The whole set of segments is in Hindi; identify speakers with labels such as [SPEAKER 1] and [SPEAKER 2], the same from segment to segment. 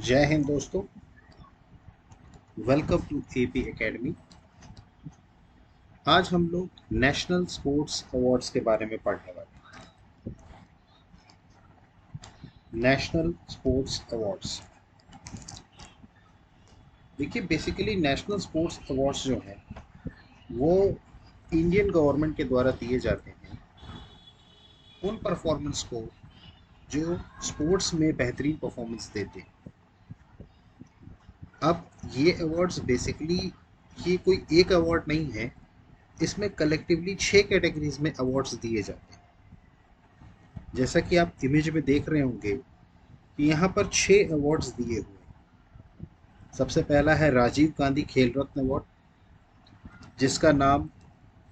[SPEAKER 1] जय हिंद दोस्तों। Welcome to AP academy. आज हम लोग नेशनल स्पोर्ट्स अवार्ड्स के बारे में पढ़ने वाले हैं। नेशनल स्पोर्ट्स अवार्ड्स, देखिए बेसिकली नेशनल स्पोर्ट्स अवार्ड्स जो हैं वो इंडियन गवर्नमेंट के द्वारा दिए जाते हैं उन परफॉर्मेंस को जो स्पोर्ट्स में बेहतरीन परफॉर्मेंस देते हैं। अब ये अवार्ड्स बेसिकली ये कोई एक अवार्ड नहीं है, इसमें कलेक्टिवली 6 कैटेगरीज में अवार्ड्स दिए जाते हैं। जैसा कि आप इमेज में देख रहे होंगे कि यहाँ पर 6 अवार्ड्स दिए हुए हैं। सबसे पहला है राजीव गांधी खेल रत्न अवार्ड, जिसका नाम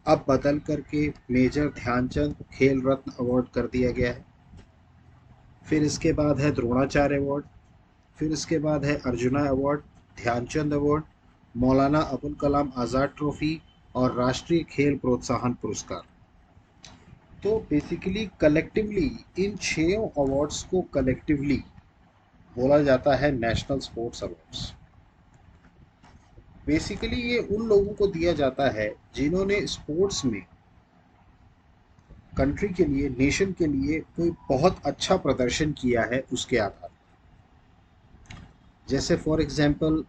[SPEAKER 1] अब बदल करके मेजर ध्यानचंद खेल रत्न अवार्ड कर दिया गया है। फिर इसके बाद है द्रोणाचार्य अवार्ड, फिर इसके बाद है अर्जुना अवार्ड, ध्यानचंद अवार्ड, मौलाना अबुल कलाम आज़ाद ट्रॉफी और राष्ट्रीय खेल प्रोत्साहन पुरस्कार। तो बेसिकली कलेक्टिवली इन 6 अवार्ड्स को कलेक्टिवली बोला जाता है नेशनल स्पोर्ट्स अवार्ड्स। बेसिकली ये उन लोगों को दिया जाता है जिन्होंने स्पोर्ट्स में कंट्री के लिए, नेशन के लिए कोई बहुत अच्छा प्रदर्शन किया है उसके आधार पर। जैसे फॉर एग्जांपल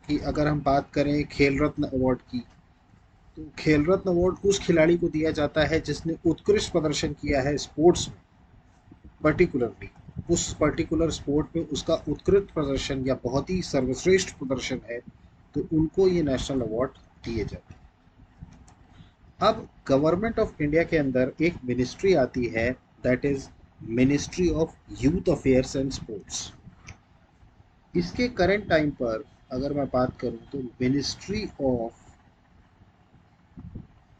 [SPEAKER 1] कि अगर हम बात करें खेल रत्न अवार्ड की, तो खेल रत्न अवार्ड उस खिलाड़ी को दिया जाता है जिसने उत्कृष्ट प्रदर्शन किया है स्पोर्ट्स में, पर्टिकुलरली उस पर्टिकुलर स्पोर्ट में उसका उत्कृष्ट प्रदर्शन या बहुत ही सर्वश्रेष्ठ प्रदर्शन है, तो उनको ये नेशनल अवार्ड दिए जाते हैं। अब गवर्नमेंट ऑफ इंडिया के अंदर एक मिनिस्ट्री आती है, that is ministry of youth affairs and sports. इसके करंट टाइम पर अगर मैं बात करूं तो ministry of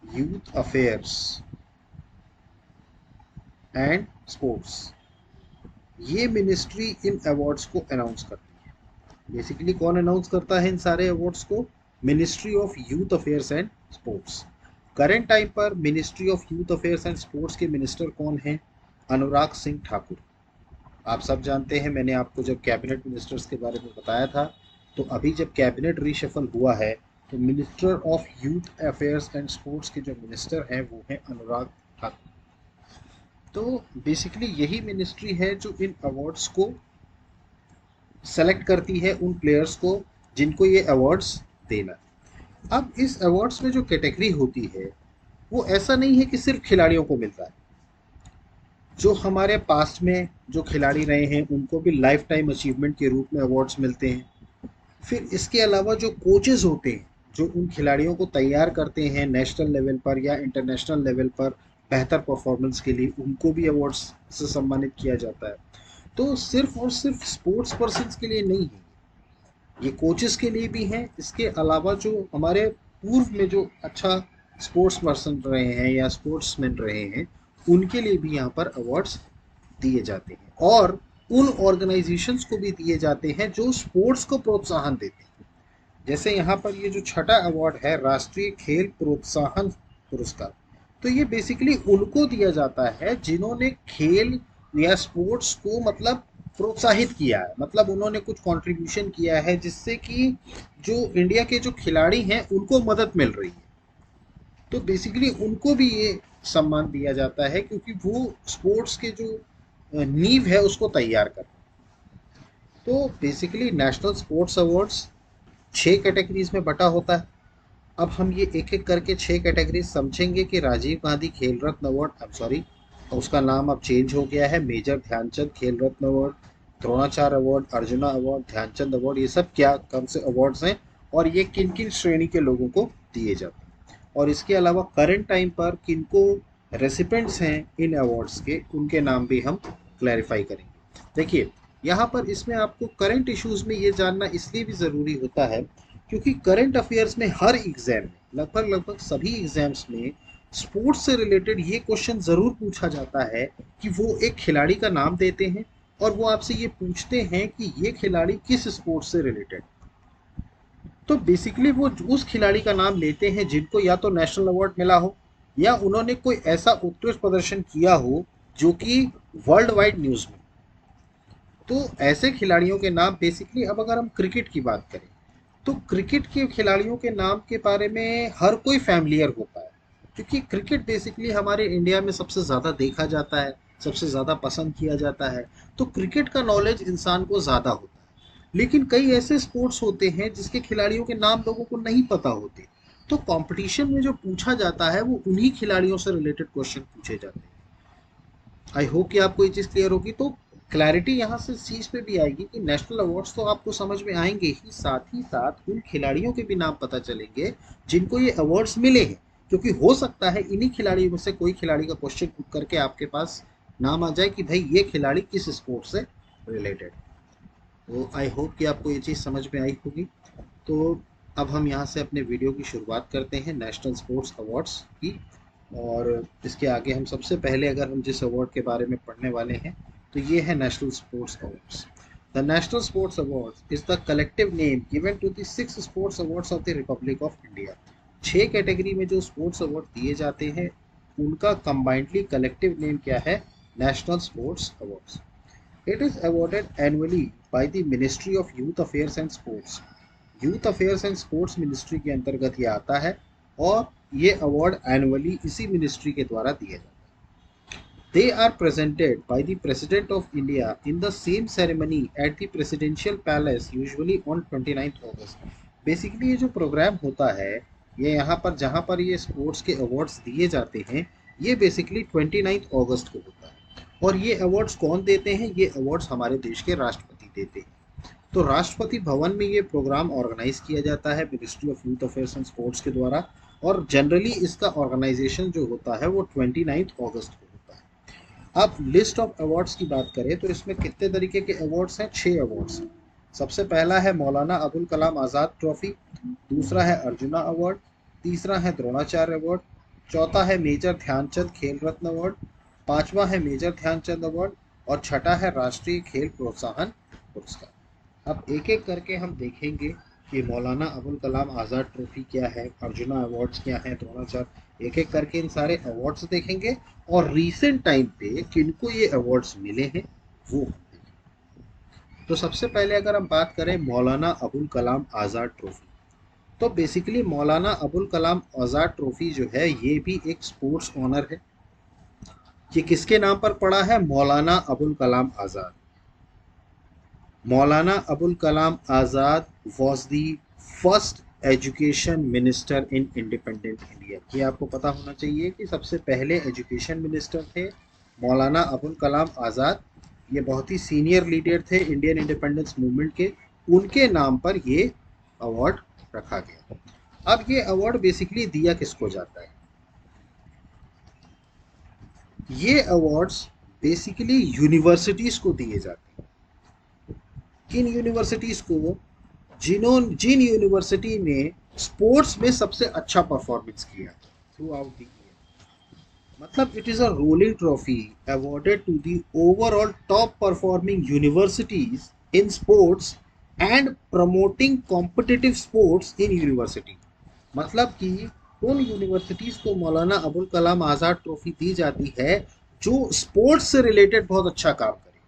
[SPEAKER 1] youth affairs and sports, ये मिनिस्ट्री इन अवार्ड्स को अनाउंस करती है। बेसिकली कौन अनाउंस करता है इन सारे अवार्ड्स को? Ministry of youth affairs and sports. Current time पर ministry of youth affairs and sports के मिनिस्टर कौन हैं? अनुराग सिंह ठाकुर। आप सब जानते हैं, मैंने आपको जब कैबिनेट मिनिस्टर्स के बारे में बताया था, तो अभी जब कैबिनेट रीशफल हुआ है तो minister of youth affairs and sports के जो मिनिस्टर हैं वो हैं अनुराग ठाकुर। तो बेसिकली यही मिनिस्ट्री है जो इन अवार्ड्स को सेलेक्ट करती है, उन प्लेयर्स को जिनको ये अवार्ड्स देना। अब इस अवार्ड्स में जो कैटेगरी होती है वो ऐसा नहीं है कि सिर्फ खिलाड़ियों को मिलता है। जो हमारे पास्ट में जो खिलाड़ी रहे हैं उनको भी लाइफ टाइम अचीवमेंट के रूप में अवार्ड्स मिलते हैं। फिर इसके अलावा जो कोचेज होते हैं जो उन खिलाड़ियों को तैयार करते हैं नेशनल लेवल पर या इंटरनेशनल लेवल पर बेहतर परफॉर्मेंस के लिए, उनको भी अवार्ड्स से सम्मानित किया जाता है। तो सिर्फ और सिर्फ स्पोर्ट्स पर्सन के लिए नहीं है, ये कोचेस के लिए भी हैं। इसके अलावा जो हमारे पूर्व में जो अच्छा स्पोर्ट्स पर्सन रहे हैं या स्पोर्ट्समैन रहे हैं, उनके लिए भी यहाँ पर अवार्ड्स दिए जाते हैं और उन ऑर्गेनाइजेशंस को भी दिए जाते हैं जो स्पोर्ट्स को प्रोत्साहन देते हैं। जैसे यहाँ पर ये जो छठा अवार्ड है राष्ट्रीय खेल प्रोत्साहन पुरस्कार, तो ये बेसिकली उनको दिया जाता है जिन्होंने खेल या स्पोर्ट्स को मतलब प्रोत्साहित किया है, मतलब उन्होंने कुछ कंट्रीब्यूशन किया है जिससे कि जो इंडिया के जो खिलाड़ी हैं उनको मदद मिल रही है। तो बेसिकली उनको भी ये सम्मान दिया जाता है क्योंकि वो स्पोर्ट्स के जो नींव है उसको तैयार कर। तो basically national sports awards 6 categories में बटा होता है। अब हम ये एक एक करके 6 कैटेगरीज समझेंगे कि राजीव गांधी खेल रत्न अवार्ड, अब सॉरी उसका नाम अब चेंज हो गया है, major Dhyanchand Khel Ratna award, Dronacharya award, Arjuna award, Dhyanchand award, ये सब क्या कौन से अवार्ड्स हैं और ये किन किन श्रेणी के लोगों को दिए जाते हैं, और इसके अलावा करंट टाइम पर किनको रेसिपेंट्स हैं इन अवार्ड्स के, उनके नाम भी हम क्लैरिफाई करेंगे। देखिए यहाँ पर इसमें आपको करंट इश्यूज में ये जानना इसलिए भी ज़रूरी होता है क्योंकि करंट अफेयर्स में हर एग्जाम में लगभग सभी एग्जाम्स में स्पोर्ट्स से रिलेटेड ये क्वेश्चन ज़रूर पूछा जाता है कि वो एक खिलाड़ी का नाम देते हैं और वो आपसे ये पूछते हैं कि ये खिलाड़ी किस स्पोर्ट्स से रिलेटेड। तो बेसिकली वो उस खिलाड़ी का नाम लेते हैं जिनको या तो नेशनल अवार्ड मिला हो या उन्होंने कोई ऐसा उत्कृष्ट प्रदर्शन किया हो जो कि वर्ल्ड वाइड न्यूज़ में। तो ऐसे खिलाड़ियों के नाम बेसिकली, अब अगर हम क्रिकेट की बात करें तो क्रिकेट के खिलाड़ियों के नाम के बारे में हर कोई फैमिलियर होता है, क्योंकि क्रिकेट बेसिकली हमारे इंडिया में सबसे ज़्यादा देखा जाता है, सबसे ज़्यादा पसंद किया जाता है, तो क्रिकेट का नॉलेज इंसान को ज़्यादा होता है। लेकिन कई ऐसे स्पोर्ट्स होते हैं जिसके खिलाड़ियों के नाम लोगों को नहीं पता होते, तो कंपटीशन में जो पूछा जाता है वो उन्हीं खिलाड़ियों से रिलेटेड क्वेश्चन पूछे जाते हैं। आई होप कि आपको ये चीज़ क्लियर होगी। तो क्लैरिटी यहाँ से इस चीज़ पे भी आएगी कि नेशनल अवार्ड्स तो आपको समझ में आएंगे ही साथ उन खिलाड़ियों के भी नाम पता चलेंगे जिनको ये अवार्ड्स मिले हैं, क्योंकि हो सकता है इन्हीं खिलाड़ियों में से कोई खिलाड़ी का क्वेश्चन पूछ करके आपके पास नाम आ जाए कि भाई ये खिलाड़ी किस स्पोर्ट से रिलेटेड। तो आई होप कि आपको ये चीज़ समझ में आई होगी। तो अब हम यहाँ से अपने वीडियो की शुरुआत करते हैं नेशनल स्पोर्ट्स अवार्ड्स की। और इसके आगे हम सबसे पहले अगर हम जिस अवार्ड के बारे में पढ़ने वाले हैं तो ये है national sports awards. The national sports awards is the collective name given to the 6 sports awards of the republic of India. 6 category में जो स्पोर्ट्स अवार्ड दिए जाते हैं उनका कंबाइंडली कलेक्टिव नेम क्या है? National sports awards. It is awarded annually by the ministry of youth affairs and sports. Youth affairs and sports ministry के अंतर्गत ये आता है और ये अवार्ड एनुअली इसी मिनिस्ट्री के द्वारा दिया जाता है। They are presented by the president of India in the same ceremony at the presidential palace usually on 29 अगस्त। बेसिकली ये जो प्रोग्राम होता है ये यहाँ पर जहाँ पर ये स्पोर्ट्स के अवार्ड्स दिए जाते हैं ये बेसिकली 29 अगस्त को होता है। और ये अवार्ड्स कौन देते हैं? ये अवार्ड्स हमारे देश के राष्ट्रपति देते हैं। तो राष्ट्रपति भवन में ये प्रोग्राम ऑर्गेनाइज किया जाता है ministry of youth affairs and sports के द्वारा, और जनरली इसका ऑर्गेनाइजेशन जो होता है वो 29 अगस्त को होता है। अब लिस्ट ऑफ अवार्ड्स की बात करें तो इसमें कितने तरीके के अवार्ड्स हैं? 6 अवार्ड्स हैं। सबसे पहला है मौलाना अबुल कलाम आज़ाद ट्रॉफी, दूसरा है अर्जुना अवार्ड, तीसरा है द्रोणाचार्य अवार्ड, चौथा है मेजर ध्यानचंद खेल रत्न अवार्ड, पांचवा है मेजर ध्यानचंद अवार्ड और छठा है राष्ट्रीय खेल प्रोत्साहन पुरस्कार। अब एक एक करके हम देखेंगे कि मौलाना अबुल कलाम आज़ाद ट्रॉफी क्या है, अर्जुना अवार्ड्स क्या है, द्रोणाचार्य, एक एक करके इन सारे अवार्ड्स देखेंगे और रीसेंट टाइम पे किनको ये अवार्ड्स मिले हैं वो हम देखेंगे। तो सबसे पहले अगर हम बात करें मौलाना अबुल कलाम आज़ाद ट्रॉफी, तो बेसिकली मौलाना अबुल कलाम आज़ाद ट्रॉफी जो है ये भी एक स्पोर्ट्स ऑनर है। ये किसके नाम पर पड़ा है? मौलाना Abul Kalam Azad. Maulana Abul Kalam Azad was the first education minister in independent India. ये आपको पता होना चाहिए कि सबसे पहले एजुकेशन मिनिस्टर थे मौलाना अबुल कलाम आज़ाद। ये बहुत ही सीनियर लीडर थे इंडियन इंडिपेंडेंस मूवमेंट के, उनके नाम पर ये अवार्ड रखा गया। अब ये अवार्ड बेसिकली दिया किसको जाता है? ये अवार्ड्स बेसिकली यूनिवर्सिटीज़ को दिए जाते हैं। किन यूनिवर्सिटीज़ को? जिन यूनिवर्सिटी ने स्पोर्ट्स में सबसे अच्छा परफॉर्मेंस किया थ्रू आउट द ईयर। मतलब it is a rolling trophy awarded to the overall top performing universities in sports and promoting competitive sports in university. मतलब कि उन यूनिवर्सिटीज़ को मौलाना अबुल कलाम आज़ाद ट्रॉफी दी जाती है जो स्पोर्ट्स से रिलेटेड बहुत अच्छा काम करे।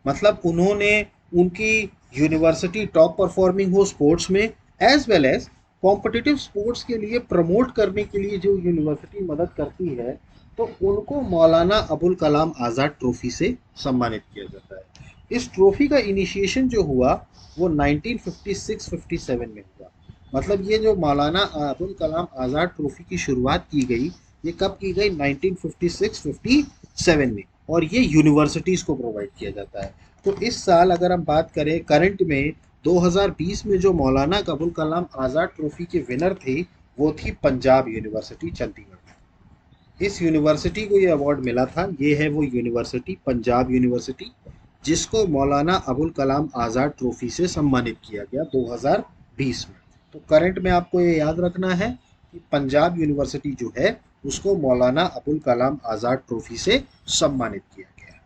[SPEAKER 1] मतलब उन्होंने उनकी यूनिवर्सिटी टॉप परफॉर्मिंग हो स्पोर्ट्स में as well as competitive sports के लिए प्रमोट करने के लिए जो यूनिवर्सिटी मदद करती है तो उनको मौलाना अबुल कलाम आज़ाद ट्रॉफी से सम्मानित किया जाता है। इस ट्रॉफी का इनिशिएशन जो हुआ वो 1956-57 में हुआ। मतलब ये जो मौलाना अबुल कलाम आज़ाद ट्रॉफी की शुरुआत की गई ये कब की गई? 1956-57 में, और ये यूनिवर्सिटीज़ को प्रोवाइड किया जाता है। तो इस साल अगर हम बात करें करंट में 2020 में जो मौलाना अबुल कलाम आज़ाद ट्रॉफी के विनर थे वो थी पंजाब यूनिवर्सिटी चंडीगढ़। इस यूनिवर्सिटी को ये अवार्ड मिला था। ये है वो यूनिवर्सिटी पंजाब यूनिवर्सिटी जिसको मौलाना अबुल कलाम आज़ाद ट्रॉफी से सम्मानित किया गया 2020 में। तो करंट में आपको ये याद रखना है कि पंजाब यूनिवर्सिटी जो है उसको मौलाना अबुल कलाम आज़ाद ट्रॉफी से सम्मानित किया गया।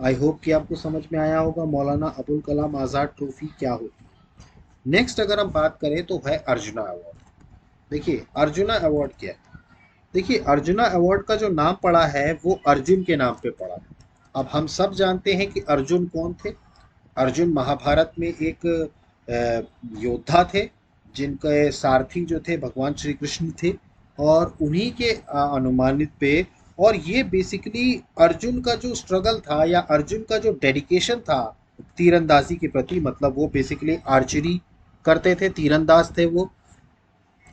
[SPEAKER 1] आई होप कि आपको समझ में आया होगा मौलाना अबुल कलाम आज़ाद ट्रॉफी क्या होती है। नेक्स्ट अगर हम बात करें तो है अर्जुना अवार्ड। देखिए अर्जुना अवार्ड क्या है? देखिए अर्जुना अवार्ड का जो नाम पड़ा है वो अर्जुन के नाम पे पड़ा है। अब हम सब जानते हैं कि अर्जुन कौन थे? अर्जुन महाभारत में एक योद्धा थे जिनके सारथी जो थे भगवान श्री कृष्ण थे, और उन्हीं के अनुमानित पे। और ये बेसिकली अर्जुन का जो स्ट्रगल था या अर्जुन का जो डेडिकेशन था तीरंदाजी के प्रति, मतलब वो बेसिकली आर्चरी करते थे, तीरंदाज थे वो,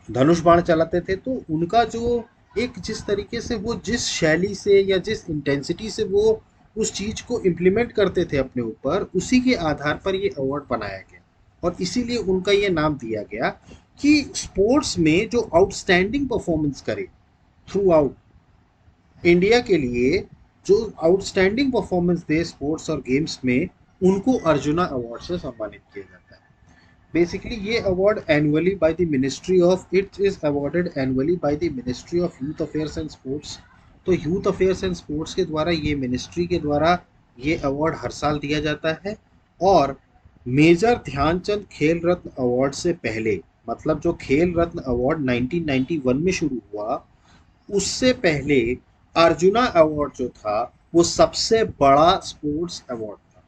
[SPEAKER 1] धनुष बाण चलाते थे। तो उनका जो एक जिस तरीके से वो जिस शैली से या जिस इंटेंसिटी से वो उस चीज को इम्प्लीमेंट करते थे अपने ऊपर, उसी के आधार पर ये अवार्ड बनाया गया और इसीलिए उनका ये नाम दिया गया कि स्पोर्ट्स में जो आउटस्टैंडिंग परफॉर्मेंस करे थ्रू आउट इंडिया के लिए, जो आउटस्टैंडिंग परफॉर्मेंस दे स्पोर्ट्स और गेम्स में, उनको अर्जुना अवार्ड से सम्मानित किया जाता है। Basically, ये award annually by the Ministry of it is awarded annually by the Ministry of Youth Affairs and Sports। तो यूथ अफेयर्स एंड स्पोर्ट्स के द्वारा, ये मिनिस्ट्री के द्वारा ये अवार्ड हर साल दिया जाता है। और मेजर ध्यानचंद खेल रत्न अवार्ड से पहले, मतलब जो खेल रत्न अवार्ड 1991 में शुरू हुआ, उससे पहले अर्जुना अवार्ड जो था वो सबसे बड़ा स्पोर्ट्स अवार्ड था।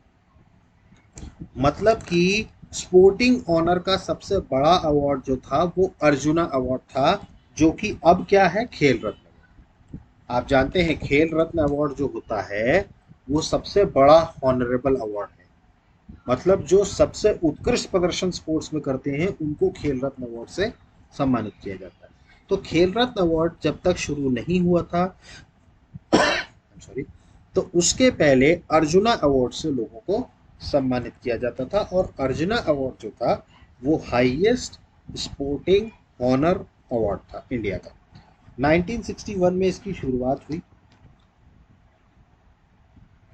[SPEAKER 1] मतलब कि स्पोर्टिंग ऑनर का सबसे बड़ा अवार्ड जो था वो अर्जुना अवार्ड था, जो कि अब क्या है, खेल रत्न। आप जानते हैं खेल रत्न अवार्ड जो होता है वो सबसे बड़ा ऑनरेबल अवार्ड है, मतलब जो सबसे उत्कृष्ट प्रदर्शन स्पोर्ट्स में करते हैं उनको खेल रत्न अवार्ड से सम्मानित किया जाता है। तो खेल रत्न अवार्ड जब तक शुरू नहीं हुआ था सॉरी, तो उसके पहले अर्जुना अवार्ड से लोगों को सम्मानित किया जाता था। और अर्जुना अवार्ड जो था वो हाईएस्ट स्पोर्टिंग ऑनर अवार्ड था इंडिया का। 1961 में इसकी शुरुआत हुई।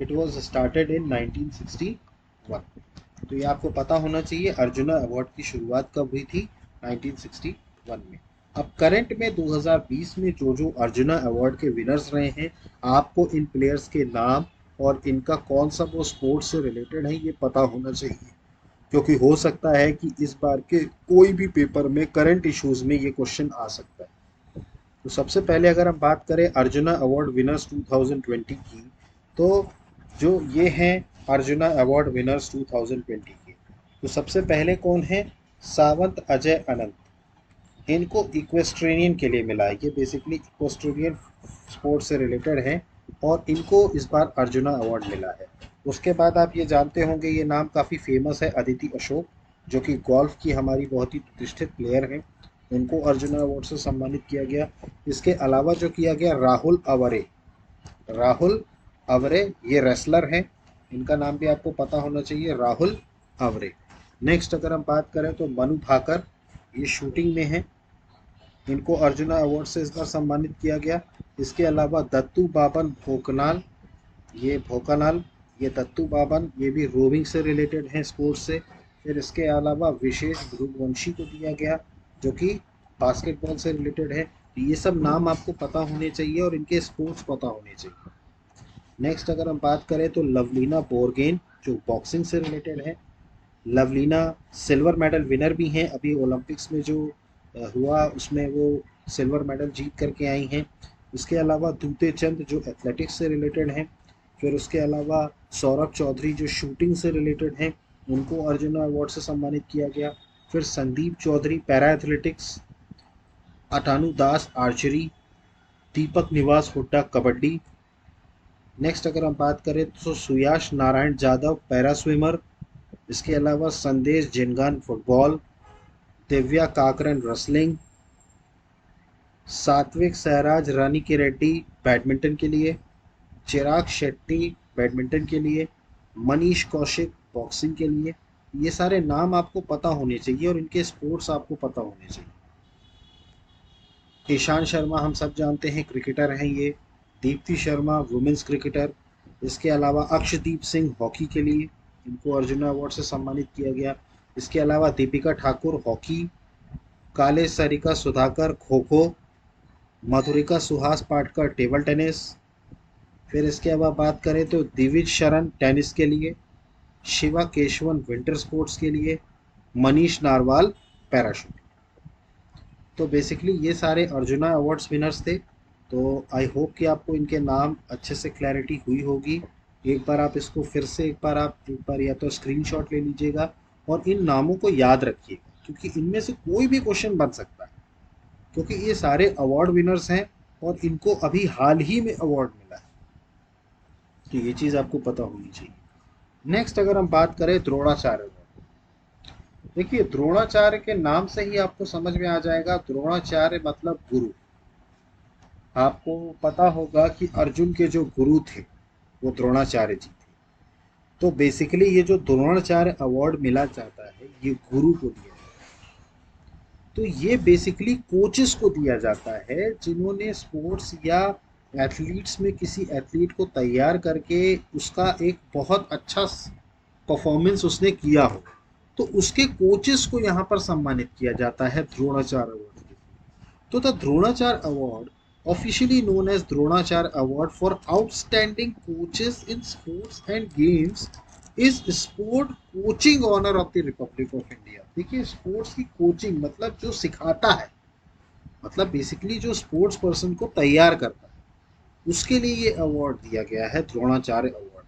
[SPEAKER 1] इट वाज स्टार्टेड इन 1961। तो ये आपको पता होना चाहिए अर्जुना अवार्ड की शुरुआत कब हुई थी, 1961 में। अब करंट में 2020 में जो अर्जुना अवार्ड के विनर्स रहे हैं, आपको इन प्लेयर्स के नाम और इनका कौन सा वो स्पोर्ट्स से रिलेटेड है ये पता होना चाहिए, क्योंकि हो सकता है कि इस बार के कोई भी पेपर में करंट इश्यूज में ये क्वेश्चन आ सकता है। तो सबसे पहले अगर हम बात करें अर्जुना अवार्ड विनर्स 2020 की, तो जो ये हैं अर्जुना अवार्ड विनर्स 2020 के, तो सबसे पहले कौन है, सावंत अजय अनंत। इनको इक्वेस्ट्रेनियन के लिए मिला है, ये बेसिकली इक्वेस्ट्रेनियन स्पोर्ट्स से रिलेटेड है और इनको इस बार अर्जुना अवार्ड मिला है। उसके बाद आप ये जानते होंगे, ये नाम काफ़ी फेमस है, अदिति अशोक, जो कि गोल्फ की हमारी बहुत ही प्रतिष्ठित प्लेयर हैं, उनको अर्जुना अवार्ड से सम्मानित किया गया। इसके अलावा जो किया गया, राहुल अवरे ये रेसलर हैं, इनका नाम भी आपको पता होना चाहिए, राहुल अवरे। नेक्स्ट अगर हम बात करें तो मनु भाकर, ये शूटिंग में हैं, इनको अर्जुना अवार्ड से इस बार सम्मानित किया गया। इसके अलावा दत्तू बाबन भोकानाल, ये दत्तू बाबन, ये भी रोविंग से रिलेटेड हैं, स्पोर्ट्स से। फिर इसके अलावा विशेष भृगुवंशी को दिया गया, जो कि बास्केटबॉल से रिलेटेड है। ये सब नाम आपको पता होने चाहिए और इनके स्पोर्ट्स पता होने चाहिए। नेक्स्ट अगर हम बात करें तो लवलीना बोरगेन, जो बॉक्सिंग से रिलेटेड है। लवलीना सिल्वर मेडल विनर भी हैं, अभी ओलंपिक्स में जो हुआ उसमें वो सिल्वर मेडल जीत करके आई हैं। इसके अलावा दूते चंद जो एथलेटिक्स से रिलेटेड हैं। फिर उसके अलावा सौरभ चौधरी जो शूटिंग से रिलेटेड हैं, उनको अर्जुना अवार्ड से सम्मानित किया गया। फिर संदीप चौधरी पैरा एथलेटिक्स, अटानु दास आर्चरी, दीपक निवास हुड्डा कबड्डी। नेक्स्ट अगर हम बात करें तो सुयाश नारायण जादव पैरा स्विमर। इसके अलावा संदेश जिनगान फुटबॉल, दिव्या काकरन रेसलिंग, सात्विक सहराज रानी की रेड्डी बैडमिंटन के लिए, चिराग शेट्टी बैडमिंटन के लिए, मनीष कौशिक बॉक्सिंग के लिए। ये सारे नाम आपको पता होने चाहिए और इनके स्पोर्ट्स आपको पता होने चाहिए। ईशान शर्मा हम सब जानते हैं, क्रिकेटर हैं ये। Deepti Sharma women's cricketer. इसके अलावा अक्षदीप सिंह हॉकी के लिए, इनको अर्जुना अवार्ड से सम्मानित किया गया। इसके अलावा दीपिका ठाकुर हॉकी, काले सरिका सुधाकर खो खो, मधुरिका सुहास पाटकर टेबल टेनिस। फिर इसके अलावा बात करें तो दिविज शरण टेनिस के लिए, शिवा केशवन विंटर स्पोर्ट्स के लिए, मनीष नारवाल पैराशूट। तो बेसिकली ये सारे अर्जुना अवार्ड्स विनर्स थे। तो आई होप कि आपको इनके नाम अच्छे से क्लैरिटी हुई होगी। एक बार आप इसको फिर से एक बार या तो स्क्रीनशॉट ले लीजिएगा और इन नामों को याद रखिएगा, क्योंकि इनमें से कोई भी क्वेश्चन बन सकता है, क्योंकि ये सारे अवार्ड विनर्स हैं और इनको अभी हाल ही में अवार्ड मिला है। तो ये चीज़ आपको पता होनी चाहिए। नेक्स्ट अगर हम बात करें द्रोणाचार्य अवार्ड, देखिए द्रोणाचार्य के नाम से ही आपको समझ में आ जाएगा, द्रोणाचार्य मतलब गुरु। आपको पता होगा कि अर्जुन के जो गुरु थे वो द्रोणाचार्य जी थे। तो बेसिकली ये जो द्रोणाचार्य अवार्ड मिला जाता है ये गुरु को दिया जाता है। तो ये बेसिकली कोचेस को दिया जाता है जिन्होंने स्पोर्ट्स या एथलीट्स में किसी एथलीट को तैयार करके उसका एक बहुत अच्छा परफॉर्मेंस उसने किया हो, तो उसके कोचेस को यहाँ पर सम्मानित किया जाता है द्रोणाचार्य अवार्ड के। तो the Dronacharya award officially known as Dronacharya Award for outstanding coaches in sports and games is sport coaching honor of the Republic of India। देखिए स्पोर्ट्स की कोचिंग मतलब जो सिखाता है, मतलब बेसिकली जो स्पोर्ट्स पर्सन को तैयार करता है, उसके लिए ये अवार्ड दिया गया है Dronacharya award.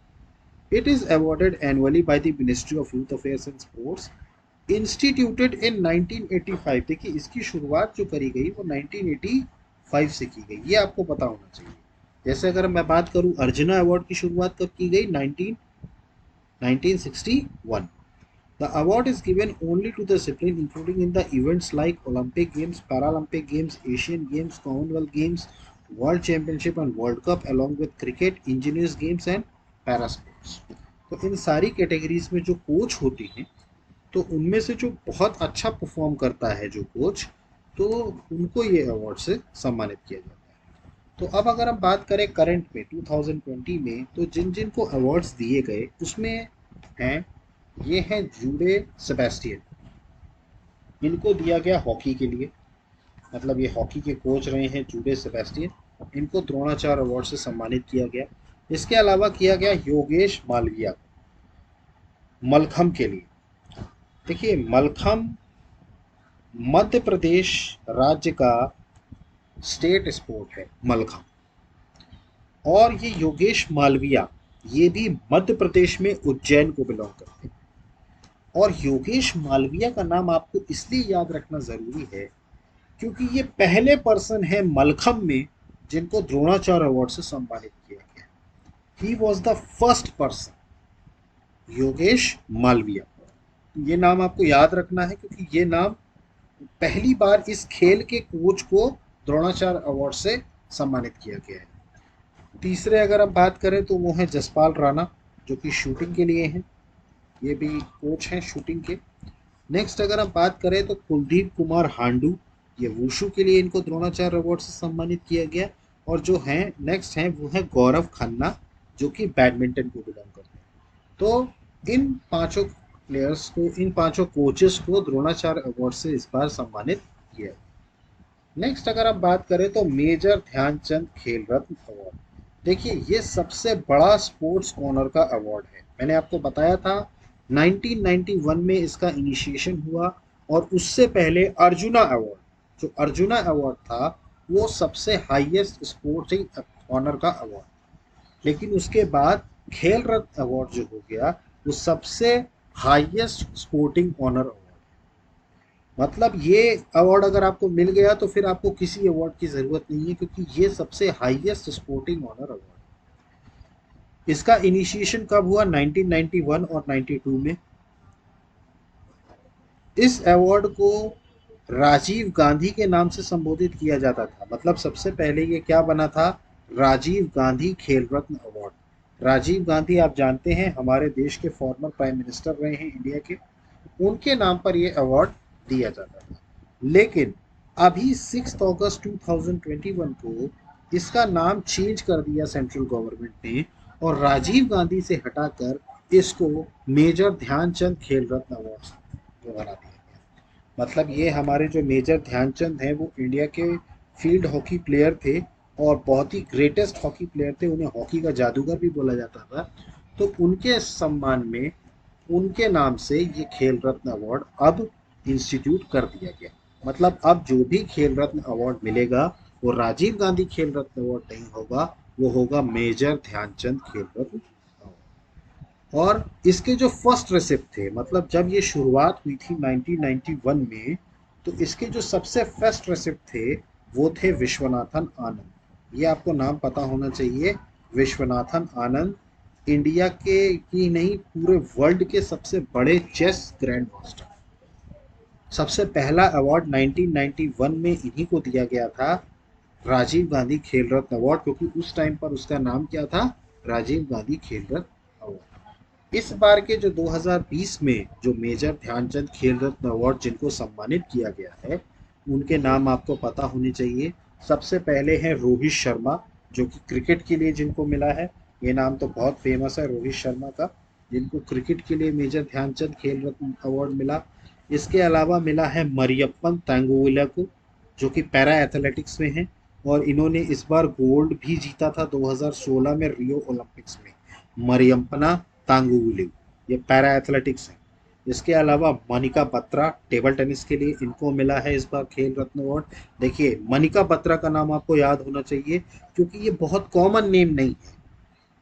[SPEAKER 1] It is awarded annually by the ministry of youth affairs and sports, instituted इन 1985। देखिए इसकी शुरुआत जो करी गई वो 1985 से की गई, ये आपको पता होना चाहिए। जैसे अगर मैं बात करूं अर्जुना अवार्ड की शुरुआत कब की गई, 1961। The award is given only to the discipline including in the events like Olympic Games, Paralympic Games, Asian Games, Commonwealth Games, World Championship and World Cup along with cricket, engineers games and para sports। तो इन सारी कैटेगरीज में जो कोच होती हैं, तो उनमें से जो बहुत अच्छा परफॉर्म करता है जो कोच, तो उनको ये अवार्ड से सम्मानित किया जाता है। तो अब अगर हम बात करें करंट में 2020 में, तो जिन जिन को अवार्ड्स दिए गए उसमें हैं, ये हैं जूडे सेबेस्टियन, इनको दिया गया हॉकी के लिए, मतलब ये हॉकी के कोच रहे हैं जूडे सेबेस्टियन, इनको द्रोणाचार्य अवार्ड से सम्मानित किया गया। इसके अलावा किया गया योगेश मालविया मलखम के लिए। देखिए मलखम मध्य प्रदेश राज्य का स्टेट स्पोर्ट है मलखम, और ये योगेश मालविया ये भी मध्य प्रदेश में उज्जैन को बिलोंग करते हैं। और योगेश मालविया का नाम आपको इसलिए याद रखना जरूरी है क्योंकि ये पहले पर्सन है मलखम में जिनको द्रोणाचार्य अवार्ड से सम्मानित किया गया। He was the first person, Yogesh Malviya. ये नाम आपको याद रखना है क्योंकि ये नाम पहली बार इस खेल के कोच को द्रोणाचार्य अवार्ड से सम्मानित किया गया है। तीसरे अगर हम बात करें तो वो है जसपाल राणा, जो कि शूटिंग के लिए हैं, ये भी कोच हैं शूटिंग के। नेक्स्ट अगर हम बात करें तो कुलदीप कुमार हांडू, ये वुशु के लिए इनको द्रोणाचार्य अवार्ड से सम्मानित किया गया। और जो हैं नेक्स्ट हैं वो है गौरव खन्ना, जो कि बैडमिंटन को बिलोंग करते हैं। तो इन पांचों प्लेयर्स को, इन पांचों कोचेस को द्रोणाचार्य अवार्ड से इस बार सम्मानित किया। नेक्स्ट अगर हम बात करें तो मेजर ध्यानचंद खेल रत्न अवार्ड। देखिए ये सबसे बड़ा स्पोर्ट्स ऑनर का अवार्ड है। मैंने आपको बताया था 1991 में इसका इनिशिएशन हुआ, और उससे पहले अर्जुना अवार्ड, जो अर्जुना अवार्ड था वो सबसे हाईएस्ट स्पोर्टिंग ऑनर का अवार्ड। लेकिन उसके बाद खेल रत्न अवार्ड जो हो गया वो सबसे हाईएस्ट स्पोर्टिंग ऑनर अवार्ड। मतलब ये अवार्ड अगर आपको मिल गया तो फिर आपको किसी अवार्ड की जरूरत नहीं है, क्योंकि ये सबसे हाईएस्ट स्पोर्टिंग ऑनर अवार्ड। इसका इनिशिएशन कब हुआ, 1991 और 92 में। इस अवार्ड को राजीव गांधी के नाम से संबोधित किया जाता था, मतलब सबसे पहले ये क्या बना था, राजीव गांधी खेल रत्न अवार्ड। राजीव गांधी आप जानते हैं हमारे देश के फॉर्मर प्राइम मिनिस्टर रहे हैं इंडिया के, उनके नाम पर ये अवार्ड दिया जाता था। लेकिन अभी 6 अगस्त 2021 को इसका नाम चेंज कर दिया सेंट्रल गवर्नमेंट ने, और राजीव गांधी से हटाकर इसको मेजर ध्यानचंद खेल रत्न अवार्ड बना दिया गया। मतलब ये हमारे जो मेजर ध्यानचंद हैं वो इंडिया के फील्ड हॉकी प्लेयर थे और बहुत ही ग्रेटेस्ट हॉकी प्लेयर थे, उन्हें हॉकी का जादूगर भी बोला जाता था। तो उनके सम्मान में उनके नाम से ये खेल रत्न अवार्ड अब इंस्टीट्यूट कर दिया गया। मतलब अब जो भी खेल रत्न अवार्ड मिलेगा वो राजीव गांधी खेल रत्न अवार्ड नहीं होगा, वो होगा मेजर ध्यानचंद खेल रत्न अवार्ड। और इसके जो फर्स्ट रेसिप्ट थे, मतलब जब ये शुरुआत हुई थी 1991 में, तो इसके जो सबसे फर्स्ट रेसिप्ट थे वो थे विश्वनाथन आनंद। ये आपको नाम पता होना चाहिए, विश्वनाथन आनंद इंडिया के ही नहीं पूरे वर्ल्ड के सबसे बड़े चेस ग्रैंड मास्टर। सबसे पहला अवार्ड 1991 में इन्हीं को दिया गया था, राजीव गांधी खेल रत्न अवार्ड, क्योंकि उस टाइम पर उसका नाम क्या था, राजीव गांधी खेल रत्न अवार्ड। इस बार के जो 2020 में जो मेजर ध्यानचंद खेल रत्न अवार्ड जिनको सम्मानित किया गया है, उनके नाम आपको पता होने चाहिए। सबसे पहले हैं रोहित शर्मा, जो कि क्रिकेट के लिए जिनको मिला है। ये नाम तो बहुत फेमस है रोहित शर्मा का, जिनको क्रिकेट के लिए मेजर ध्यानचंद खेल रत्न अवार्ड मिला। इसके अलावा मिला है मरियप्पन तांगुविला को, जो कि पैरा एथलेटिक्स में हैं, और इन्होंने इस बार गोल्ड भी जीता था 2016 में रियो ओलंपिक्स में। मरियप्पना तांगुविलु, ये पैरा एथलेटिक्स है। इसके अलावा मनिका बत्रा टेबल टेनिस के लिए, इनको मिला है इस बार खेल रत्न अवार्ड। देखिए मनिका बत्रा का नाम आपको याद होना चाहिए, क्योंकि ये बहुत कॉमन नेम नहीं है।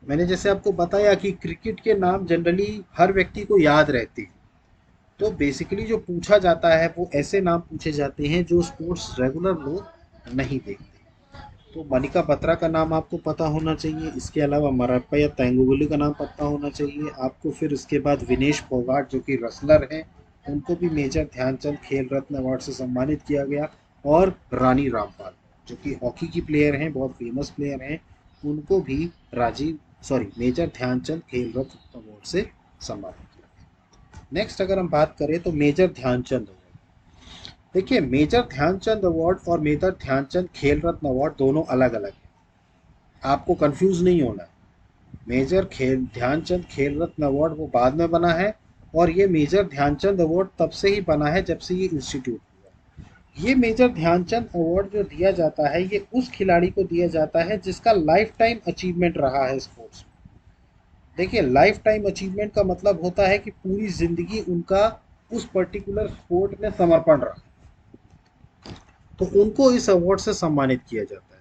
[SPEAKER 1] मैंने जैसे आपको बताया कि क्रिकेट के नाम जनरली हर व्यक्ति को याद रहते हैं, तो बेसिकली जो पूछा जाता है वो ऐसे नाम पूछे जाते हैं जो स्पोर्ट्स रेगुलर लोग नहीं देखते। तो मनिका बत्रा का नाम आपको पता होना चाहिए। इसके अलावा मरप्पा तैंगुवली का नाम पता होना चाहिए आपको। फिर इसके बाद विनेश फोगाट जो कि रसलर हैं, उनको भी मेजर ध्यानचंद खेल रत्न अवार्ड से सम्मानित किया गया। और रानी रामपाल जो कि हॉकी की प्लेयर हैं, बहुत फेमस प्लेयर हैं, उनको भी मेजर ध्यानचंद खेल रत्न अवार्ड से सम्मानित किया गया। नेक्स्ट अगर हम बात करें तो मेजर ध्यानचंद अवार्ड। देखिए मेजर ध्यानचंद अवार्ड और मेजर ध्यानचंद खेल रत्न अवार्ड दोनों अलग अलग हैं, आपको कंफ्यूज नहीं होना है। मेजर ध्यानचंद खेल रत्न अवार्ड वो बाद में बना है, और ये मेजर ध्यानचंद अवार्ड तब से ही बना है जब से ये इंस्टीट्यूट हुआ। ये मेजर ध्यानचंद अवार्ड जो दिया जाता है, ये उस खिलाड़ी को दिया जाता है जिसका लाइफ टाइम अचीवमेंट रहा है स्पोर्ट्स में। देखिए लाइफ टाइम अचीवमेंट का मतलब होता है कि पूरी जिंदगी उनका उस पर्टिकुलर स्पोर्ट में समर्पण रहा, तो उनको इस अवार्ड से सम्मानित किया जाता है।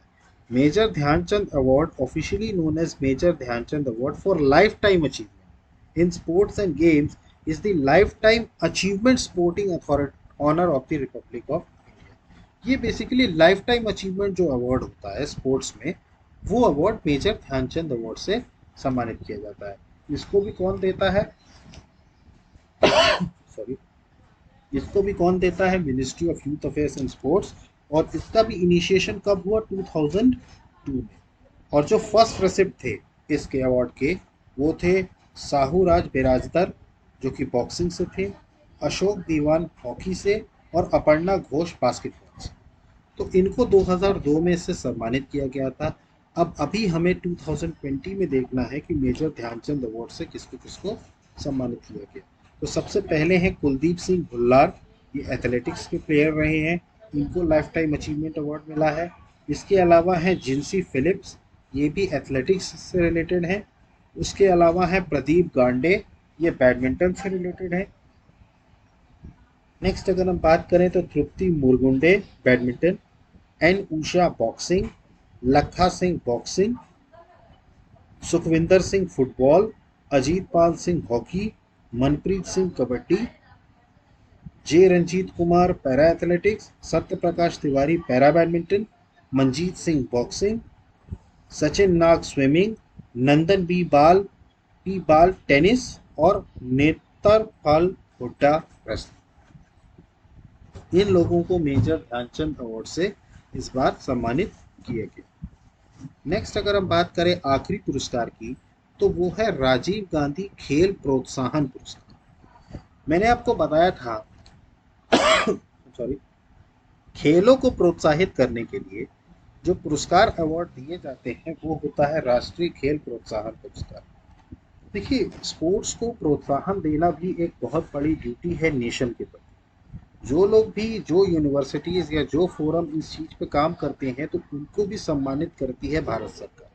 [SPEAKER 1] Major Dhyan Chand award officially known as major Dhyan Chand award for lifetime achievement in sports and games is the lifetime achievement sporting honour of the republic of India. ये बेसिकली लाइफ टाइम अचीवमेंट जो अवार्ड होता है स्पोर्ट्स में, वो अवार्ड मेजर ध्यानचंद अवार्ड से सम्मानित किया जाता है। इसको भी कौन देता है, सॉरी, इसको भी कौन देता है, ministry of youth affairs and sports. और इसका भी इनिशिएशन कब हुआ, 2002 में। और जो फर्स्ट रेसिप्ट थे इसके अवार्ड के, वो थे साहू राज बिराजदार जो कि बॉक्सिंग से थे, अशोक दीवान हॉकी से, और अपर्णा घोष बास्केटबॉल से। तो इनको 2002 में इससे सम्मानित किया गया था। अब अभी हमें 2020 में देखना है कि मेजर ध्यानचंद अवार्ड से किसको किसको सम्मानित किया गया। तो सबसे पहले हैं कुलदीप सिंह भुल्लार, ये एथलेटिक्स के प्लेयर रहे हैं, इनको लाइफ टाइम अचीवमेंट अवार्ड मिला है। इसके अलावा हैं जिंसी फिलिप्स, ये भी एथलेटिक्स से रिलेटेड हैं। उसके अलावा है प्रदीप गांडे, ये बैडमिंटन से रिलेटेड है। नेक्स्ट अगर हम बात करें तो Tripti Murgunde badminton, N Usha boxing, Lakha Singh boxing, Sukhwinder Singh football, Ajit Pal Singh hockey, Manpreet Singh kabaddi, J Ranjit Kumar para athletics, Satya Prakash Tiwari para badminton, Manjeet Singh boxing, Sachin Nag swimming, Nandan B Bal tennis, और नेत्रपाल हुड्डा रेसलिंग। इन लोगों को मेजर ध्यानचंद अवार्ड से इस बार सम्मानित किया गया। नेक्स्ट अगर हम बात करें आखिरी पुरस्कार की, तो वो है राजीव गांधी खेल प्रोत्साहन पुरस्कार। मैंने आपको बताया था सॉरी, खेलों को प्रोत्साहित करने के लिए जो पुरस्कार अवार्ड दिए जाते हैं वो होता है राष्ट्रीय खेल प्रोत्साहन पुरस्कार। देखिए स्पोर्ट्स को प्रोत्साहन देना भी एक बहुत बड़ी ड्यूटी है नेशन के प्रति। जो लोग भी, जो यूनिवर्सिटीज़ या जो फोरम इस चीज़ पे काम करते हैं, तो उनको भी सम्मानित करती है भारत सरकार।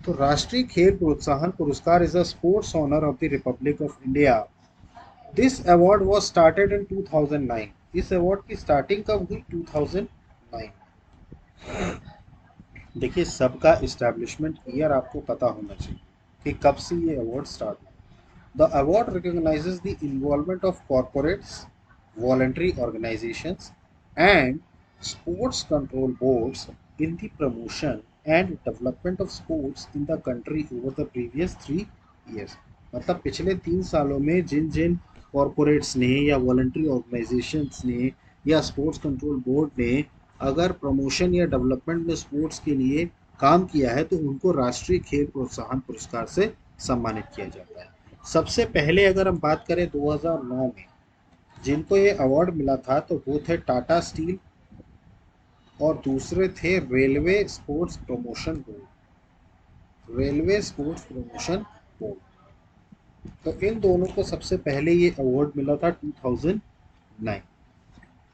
[SPEAKER 1] तो राष्ट्रीय Khel Protsahan Puraskar is a sports honour of the republic of India. This award was started in 2009। इस अवार्ड की स्टार्टिंग कब हुई, 2009। देखिए सबका इस्टेब्लिशमेंट ईयर आपको पता होना चाहिए कि कब से ये अवार्ड स्टार्ट हुआ। The award recognizes the involvement of corporates, voluntary organizations, and sports control boards in the promotion and development of sports in the country over the previous 3 years. मतलब पिछले 3 सालों में जिन जिन कॉरपोरेट्स ने या वॉलंटरी ऑर्गेनाइजेशंस ने या स्पोर्ट्स कंट्रोल बोर्ड ने अगर प्रमोशन या डेवलपमेंट में स्पोर्ट्स के लिए काम किया है तो उनको राष्ट्रीय खेल प्रोत्साहन पुरस्कार से सम्मानित किया जाता है। सबसे पहले अगर हम बात करें 2009 में जिनको ये अवार्ड मिला था तो वो थे टाटा स्टील और दूसरे थे railway sports promotion board. Railway sports promotion board, तो इन दोनों को सबसे पहले ये अवार्ड मिला था 2009।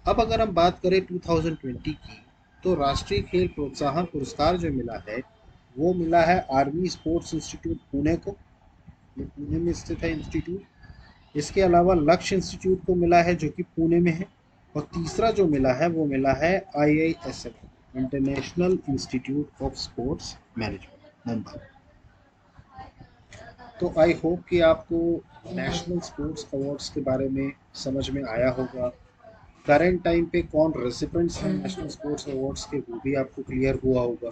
[SPEAKER 1] अब अगर हम बात करें 2020 की तो राष्ट्रीय खेल प्रोत्साहन पुरस्कार जो मिला है वो मिला है आर्मी स्पोर्ट्स इंस्टीट्यूट पुणे को। ये पुणे में स्थित है इंस्टीट्यूट। इसके अलावा लक्ष्य इंस्टीट्यूट को मिला है जो कि पुणे में है। और तीसरा जो मिला है वो मिला है IISM international institute of sports management Mumbai. तो आई होप कि आपको नेशनल स्पोर्ट्स अवार्ड्स के बारे में समझ में आया होगा। करंट टाइम पे कौन रेसिपिएंट्स हैं नेशनल स्पोर्ट्स अवार्ड्स के वो भी आपको क्लियर हुआ होगा।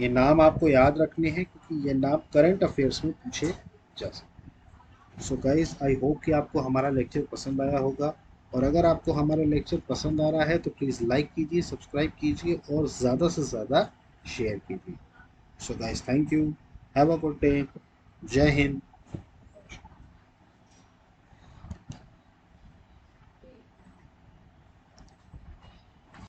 [SPEAKER 1] ये नाम आपको याद रखने हैं क्योंकि ये नाम करंट अफेयर्स में पूछे जा सकते। सो गाइस आई होप कि आपको हमारा लेक्चर पसंद आया होगा, और अगर आपको हमारा लेक्चर पसंद आ रहा है तो प्लीज़ लाइक कीजिए, सब्सक्राइब कीजिए और ज़्यादा से ज़्यादा शेयर कीजिए। So guys thank you, have a good day, जय हिंद।